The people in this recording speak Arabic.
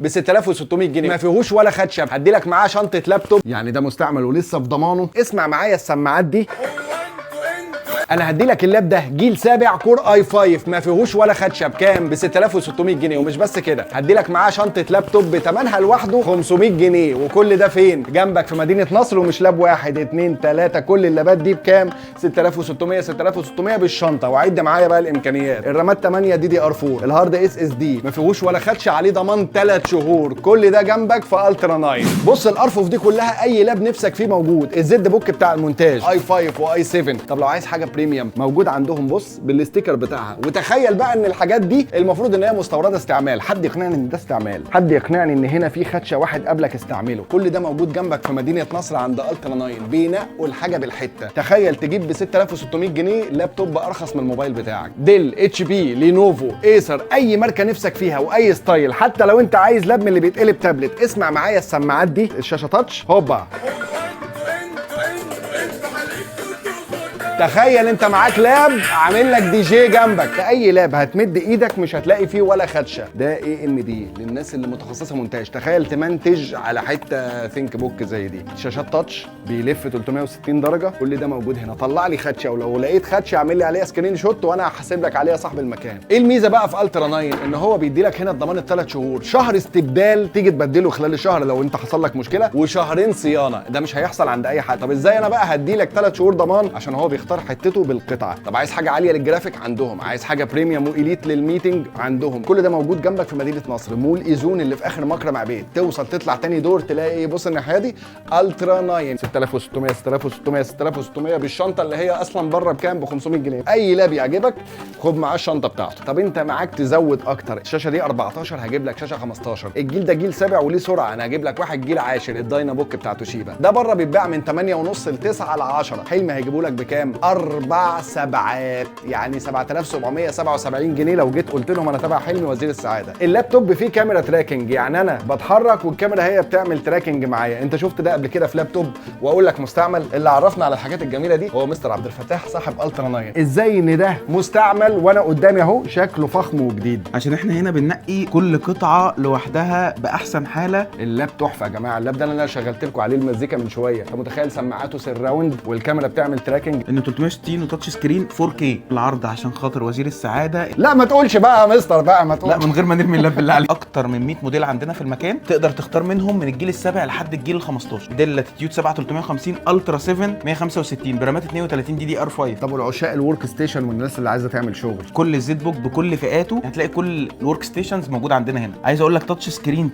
ب 6600 جنيه، ما فيهوش ولا خدشه، هدي لك معاه شنطه لابتوب، يعني ده مستعمل ولسه في ضمانه. اسمع معايا السماعات دي، انا هدي لك اللاب ده جيل 7 كور i5 ما فيهوش ولا خدشه، بكام؟ ب 6600 جنيه. ومش بس كده، هدي لك معاه شنطه لابتوب بثمنها لوحده 500 جنيه. وكل ده فين؟ جنبك في مدينه نصر، ومش لاب واحد اتنين تلاته، كل اللابات دي بكام؟ 6600 6600 بالشنطه. وعد معايا بقى الامكانيات، الرامات 8 DDR4، الهارد SSD ما فيهوش ولا خدشه، عليه ضمان 3 شهور. كل ده جنبك في الترا 9. بص الارفف دي كلها اي لاب نفسك فيه موجود. الزد بوك بتاع المونتاج i5 واي 7، طب لو عايز حاجه بريميوم موجود عندهم، بص بالستيكر بتاعها. وتخيل بقى ان الحاجات دي المفروض ان هي مستورده استعمال، حد يقنعني ان ده استعمال، حد يقنعني ان هنا في خدشه واحد قبلك استعمله. كل ده موجود جنبك في مدينه نصر عند الترا 9، بينقوا الحاجه بالحته. تخيل تجيب ب 6600 جنيه لابتوب ارخص من الموبايل بتاعك. ديل، HP، لينوفو، ايسر، اي ماركه نفسك فيها واي ستايل، حتى لو انت عايز لاب من اللي بيتقلب تابلت. اسمع معايا السماعات دي، الشاشه تاتش، هوبا. تخيل انت معاك لاب عامل لك دي جي جنبك. اي لاب هتمد ايدك مش هتلاقي فيه ولا خدشه. ده AMD للناس اللي متخصصه مونتاج. تخيل تمنتج على حته ثينك بوك زي دي، شاشات تاتش، بيلف 360 درجه. كل ده موجود هنا. طلع لي خدشه، ولو لقيت خدشه اعمل لي عليها سكرين شوت وانا هحاسب لك عليها صاحب المكان. ايه الميزه بقى في الترا 9؟ ان هو بيدي لك هنا الضمان ال3 شهور، شهر استبدال تيجي تبدله خلال الشهر لو انت حصل لك مشكله، وشهرين صيانه. ده مش هيحصل عند اي حد. طب ازاي انا بقى هدي لك 3 شهور ضمان؟ عشان هو بيختار حتته بالقطعه. طب عايز حاجه عاليه للجرافيك عندهم، عايز حاجه بريميوم واليت للميتنج عندهم. كل ده موجود جنبك في مدينه نصر، مول ايزون اللي في اخر مكرم عبيد. توصل تطلع تاني دور تلاقي ايه؟ بص الناحيه دي الترا 9 6600 6600 6600 بالشنطه اللي هي اصلا بره بكام؟ ب 500 جنيه. اي لاب يعجبك خد معاه الشنطه بتاعته. طب انت معاك تزود اكتر، الشاشه دي 14 هجيب لك شاشه 15، الجيل ده جيل 7 وليه سرعه، انا هجيب لك واحد جيل 10 الداينا بوك بتاع توشيبا. ده بره بيتباع من 8.5 ل 9 ل 10. حلمي هيجيبوا لك بكام؟ 4 سبعات، يعني 7777 جنيه. لو جيت قلت لهم انا تبع حلمي وزير السعاده. اللابتوب فيه كاميرا تراكنج، يعني انا بتحرك والكاميرا هي بتعمل تراكنج معايا. انت شفت ده قبل كده في لابتوب؟ واقول لك مستعمل. اللي عرفنا على الحاجات الجميله دي هو مستر عبد الفتاح صاحب الترا 9. ازاي ان ده مستعمل وانا قدامي اهو شكله فخم وجديد؟ عشان احنا هنا بننقي كل قطعه لوحدها باحسن حاله. اللاب تحفه يا جماعه. اللاب ده اللي انا شغلت لكم عليه المزيكا من شويه. انت متخيل سماعاته سراوند والكاميرا بتعمل تراكنج؟ انه 360 وتاتش سكرين 4K العرض عشان خاطر وزير السعاده. لا ما تقولش بقى يا مستر بقى، ما تقولش. لا من غير ما نرمي اللاب بالله عليك. اكتر من 100 موديل عندنا في المكان، تقدر تختار منهم من الجيل السابع لحد الجيل ال 15. ديل لاتيتيود 7 350 الترا 7 165 برامات 32 DDR5. طب والعشاق الورك ستيشن والناس اللي عايزه تعمل شغل، كل الزد بوك بكل فئاته هتلاقي كل الورك ستيشنز موجود عندنا هنا. عايز اقول لك تاتش سكرين